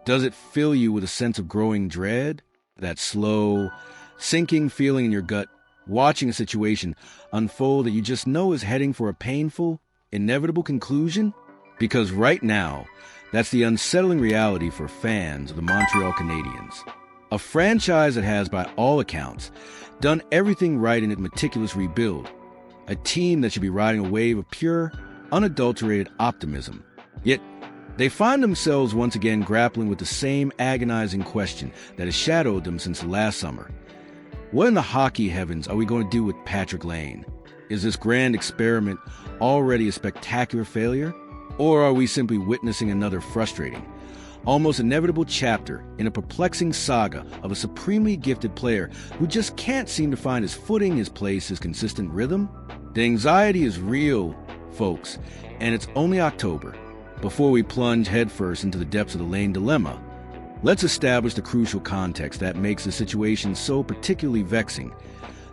Does it fill you with a sense of growing dread? That slow, sinking feeling in your gut, watching a situation unfold that you just know is heading for a painful, inevitable conclusion? Because right now, that's the unsettling reality for fans of the Montreal Canadiens. A franchise that has, by all accounts, done everything right in its meticulous rebuild. A team that should be riding a wave of pure, unadulterated optimism. Yet, they find themselves once again grappling with the same agonizing question that has shadowed them since last summer. What in the hockey heavens are we going to do with Patrick Laine? Is this grand experiment already a spectacular failure? Or are we simply witnessing another frustrating, almost inevitable chapter in a perplexing saga of a supremely gifted player who just can't seem to find his footing, his place, his consistent rhythm? The anxiety is real, folks, and it's only October. Before we plunge headfirst into the depths of the Laine dilemma, let's establish the crucial context that makes the situation so particularly vexing,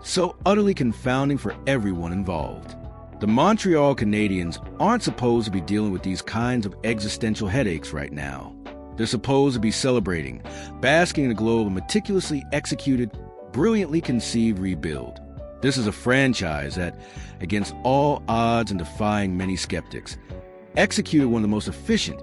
so utterly confounding for everyone involved. The Montreal Canadiens aren't supposed to be dealing with these kinds of existential headaches right now. They're supposed to be celebrating, basking in the glow of a meticulously executed, brilliantly conceived rebuild. This is a franchise that, against all odds and defying many skeptics, executed one of the most efficient,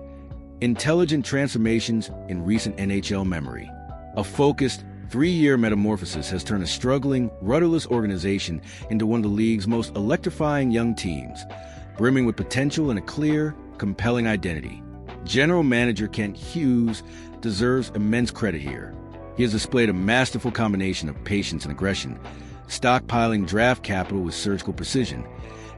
intelligent transformations in recent NHL memory. A focused, 3-year metamorphosis has turned a struggling, rudderless organization into one of the league's most electrifying young teams, brimming with potential and a clear, compelling identity. General Manager Kent Hughes deserves immense credit here. He has displayed a masterful combination of patience and aggression, stockpiling draft capital with surgical precision,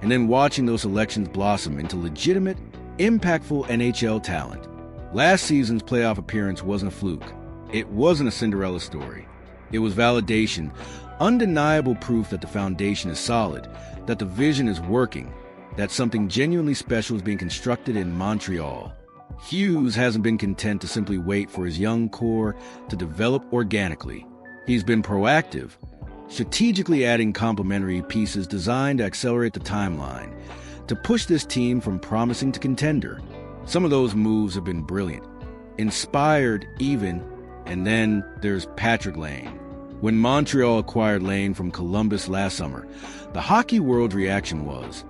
and then watching those selections blossom into legitimate, impactful NHL talent. Last season's playoff appearance wasn't a fluke. It wasn't a Cinderella story. It was validation, undeniable proof that the foundation is solid, that the vision is working, that something genuinely special is being constructed in Montreal. Hughes hasn't been content to simply wait for his young core to develop organically. He's been proactive, strategically adding complementary pieces designed to accelerate the timeline, to push this team from promising to contender. Some of those moves have been brilliant, inspired even, and then there's Patrick Laine. When Montreal acquired Laine from Columbus last summer, the hockey world's reaction was,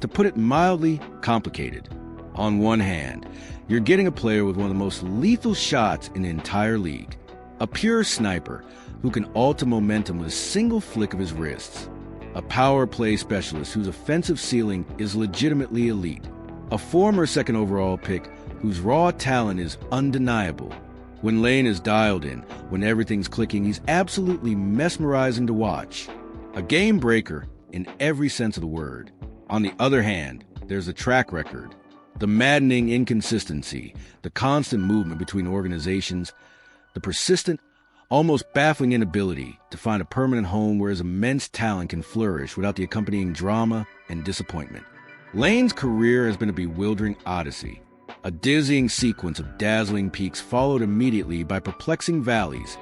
to put it mildly, complicated. On one hand, you're getting a player with one of the most lethal shots in the entire league, a pure sniper who can alter momentum with a single flick of his wrists, a power play specialist whose offensive ceiling is legitimately elite, a former second overall pick whose raw talent is undeniable. When Laine is dialed in, when everything's clicking, he's absolutely mesmerizing to watch. A game breaker in every sense of the word. On the other hand, there's a track record. The maddening inconsistency, the constant movement between organizations, the persistent, almost baffling inability to find a permanent home where his immense talent can flourish without the accompanying drama and disappointment. Laine's career has been a bewildering odyssey, a dizzying sequence of dazzling peaks followed immediately by perplexing valleys,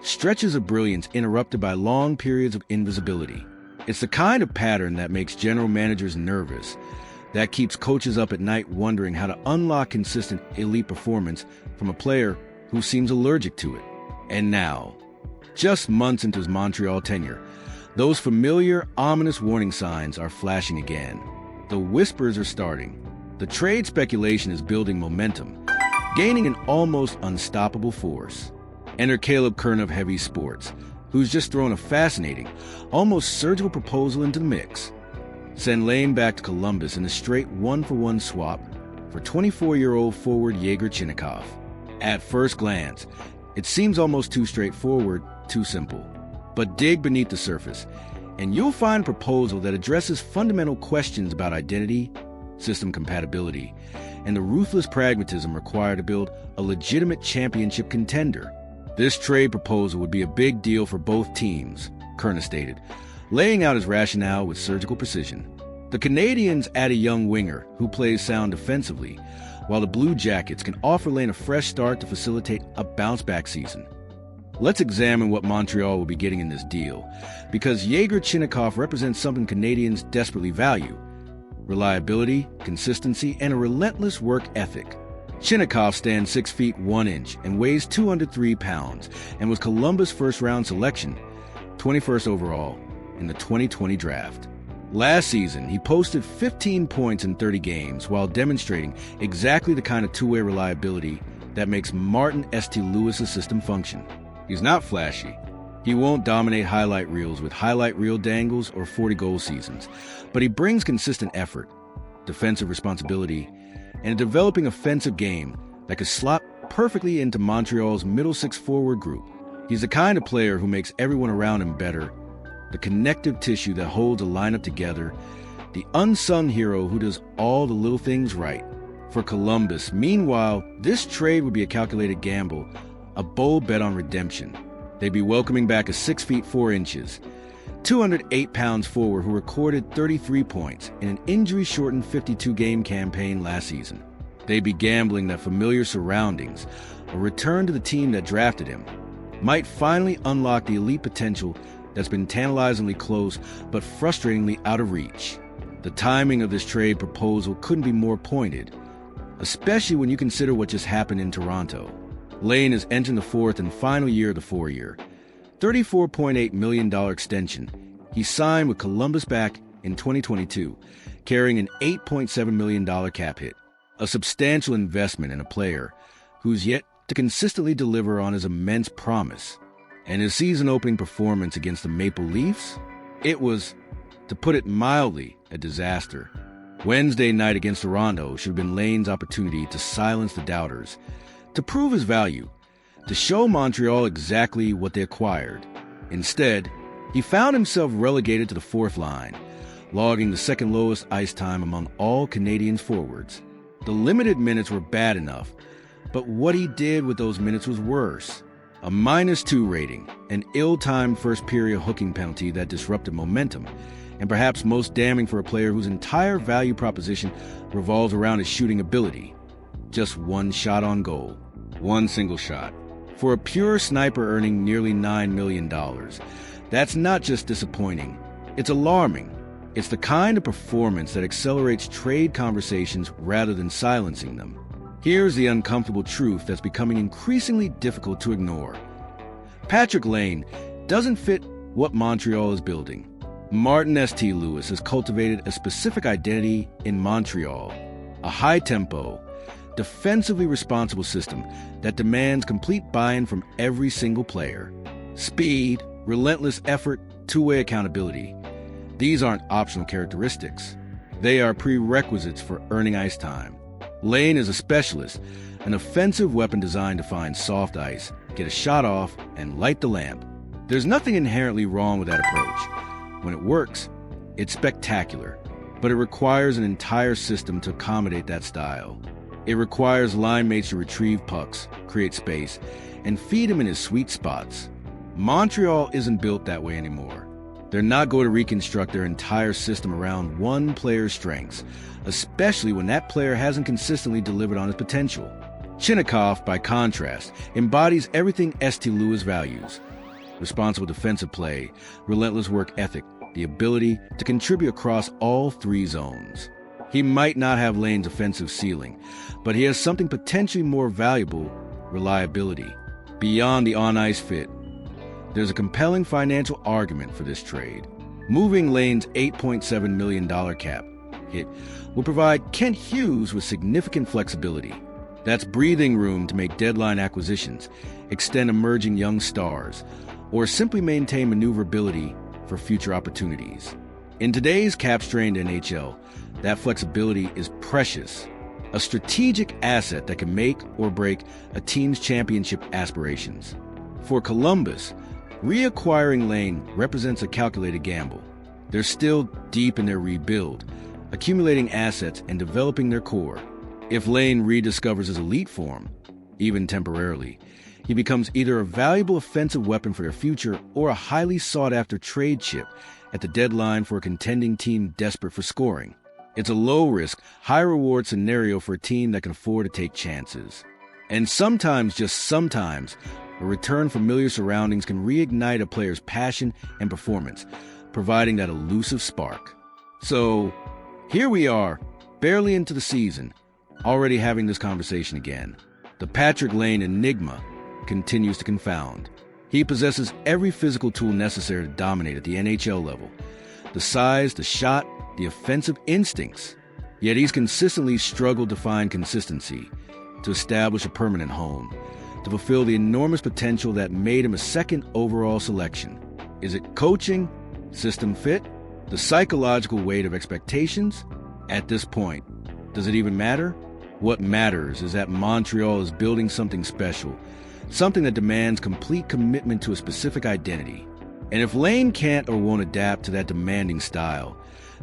stretches of brilliance interrupted by long periods of invisibility. It's the kind of pattern that makes general managers nervous, that keeps coaches up at night wondering how to unlock consistent elite performance from a player who seems allergic to it. And now, just months into his Montreal tenure, those familiar, ominous warning signs are flashing again. The whispers are starting. The trade speculation is building momentum, gaining an almost unstoppable force. Enter Caleb Kern of Heavy Sports, who's just thrown a fascinating, almost surgical proposal into the mix. Send Laine back to Columbus in a straight one-for-one swap for 24-year-old forward Yegor Chinakhov. At first glance, it seems almost too straightforward, too simple. But dig beneath the surface, and you'll find a proposal that addresses fundamental questions about identity, system compatibility, and the ruthless pragmatism required to build a legitimate championship contender. This trade proposal would be a big deal for both teams, Kern stated, laying out his rationale with surgical precision. The Canadiens add a young winger who plays sound defensively, while the Blue Jackets can offer Laine a fresh start to facilitate a bounce-back season. Let's examine what Montreal will be getting in this deal, because Yegor Chinakhov represents something Canadiens desperately value: reliability, consistency, and a relentless work ethic. Chinakhov stands 6 feet 1 inch and weighs 203 pounds and was Columbus' first-round selection, 21st overall, in the 2020 draft. Last season, he posted 15 points in 30 games while demonstrating exactly the kind of two-way reliability that makes Martin St. Louis' system function. He's not flashy. He won't dominate highlight reels with highlight reel dangles or 40-goal seasons, but he brings consistent effort, defensive responsibility, and a developing offensive game that could slot perfectly into Montreal's middle six forward group. He's the kind of player who makes everyone around him better, the connective tissue that holds a lineup together, the unsung hero who does all the little things right. For Columbus, meanwhile, this trade would be a calculated gamble, a bold bet on redemption. They'd be welcoming back a 6 feet 4 inches, 208 pounds forward who recorded 33 points in an injury-shortened 52-game campaign last season. They'd be gambling that familiar surroundings, a return to the team that drafted him, might finally unlock the elite potential that's been tantalizingly close but frustratingly out of reach. The timing of this trade proposal couldn't be more pointed, especially when you consider what just happened in Toronto. Laine is entering the fourth and final year of the 4-year, $34.8 million extension. He signed with Columbus back in 2022, carrying an $8.7 million cap hit, a substantial investment in a player who's yet to consistently deliver on his immense promise. And his season-opening performance against the Maple Leafs? It was, to put it mildly, a disaster. Wednesday night against Toronto should have been Laine's opportunity to silence the doubters, to prove his value, to show Montreal exactly what they acquired. Instead, he found himself relegated to the fourth line, logging the second lowest ice time among all Canadiens forwards. The limited minutes were bad enough, but what he did with those minutes was worse. A -2 rating, an ill-timed first-period hooking penalty that disrupted momentum, and perhaps most damning for a player whose entire value proposition revolves around his shooting ability. Just one shot on goal. One single shot. For a pure sniper earning nearly $9 million, that's not just disappointing. It's alarming. It's the kind of performance that accelerates trade conversations rather than silencing them. Here's the uncomfortable truth that's becoming increasingly difficult to ignore. Patrick Laine doesn't fit what Montreal is building. Martin St. Louis has cultivated a specific identity in Montreal, a high-tempo, defensively responsible system that demands complete buy-in from every single player. Speed, relentless effort, two-way accountability. These aren't optional characteristics. They are prerequisites for earning ice time. Laine is a specialist, an offensive weapon designed to find soft ice, get a shot off, and light the lamp. There's nothing inherently wrong with that approach. When it works, it's spectacular, but it requires an entire system to accommodate that style. It requires line mates to retrieve pucks, create space, and feed him in his sweet spots. Montreal isn't built that way anymore. They're not going to reconstruct their entire system around one player's strengths, especially when that player hasn't consistently delivered on his potential. Chinakhov, by contrast, embodies everything St. Louis values. Responsible defensive play, relentless work ethic, the ability to contribute across all three zones. He might not have Laine's offensive ceiling, but he has something potentially more valuable: reliability. Beyond the on-ice fit, there's a compelling financial argument for this trade. Moving Laine's $8.7 million cap hit will provide Kent Hughes with significant flexibility. That's breathing room to make deadline acquisitions, extend emerging young stars, or simply maintain maneuverability for future opportunities. In today's cap-strained NHL, that flexibility is precious, a strategic asset that can make or break a team's championship aspirations. For Columbus, reacquiring Laine represents a calculated gamble. They're still deep in their rebuild, accumulating assets and developing their core. If Laine rediscovers his elite form, even temporarily, he becomes either a valuable offensive weapon for their future or a highly sought-after trade chip at the deadline for a contending team desperate for scoring. It's a low-risk, high-reward scenario for a team that can afford to take chances. And sometimes, just sometimes, a return from familiar surroundings can reignite a player's passion and performance, providing that elusive spark. So, here we are, barely into the season, already having this conversation again. The Patrick Laine enigma continues to confound. He possesses every physical tool necessary to dominate at the NHL level. The size, the shot, the offensive instincts. Yet he's consistently struggled to find consistency, to establish a permanent home, to fulfill the enormous potential that made him a second overall selection. Is it coaching? System fit? The psychological weight of expectations? At this point, does it even matter? What matters is that Montreal is building something special, something that demands complete commitment to a specific identity. And if Laine can't or won't adapt to that demanding style,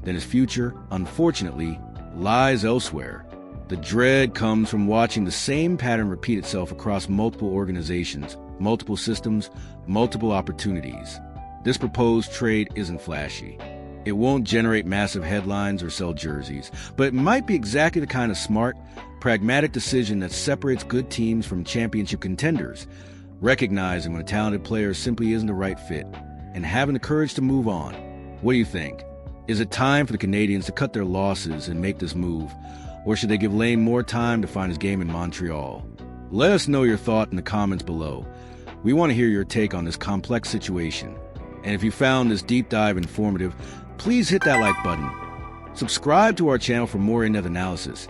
then his future, unfortunately, lies elsewhere. The dread comes from watching the same pattern repeat itself across multiple organizations, multiple systems, multiple opportunities. This proposed trade isn't flashy. It won't generate massive headlines or sell jerseys, but it might be exactly the kind of smart, pragmatic decision that separates good teams from championship contenders, recognizing when a talented player simply isn't the right fit, and having the courage to move on. What do you think? Is it time for the Canadiens to cut their losses and make this move, or should they give Laine more time to find his game in Montreal? Let us know your thought in the comments below. We want to hear your take on this complex situation. And if you found this deep dive informative, please hit that like button. Subscribe to our channel for more in-depth analysis,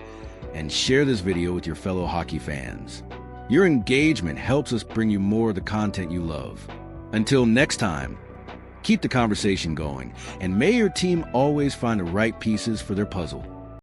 and share this video with your fellow hockey fans. Your engagement helps us bring you more of the content you love. Until next time, keep the conversation going, and may your team always find the right pieces for their puzzle.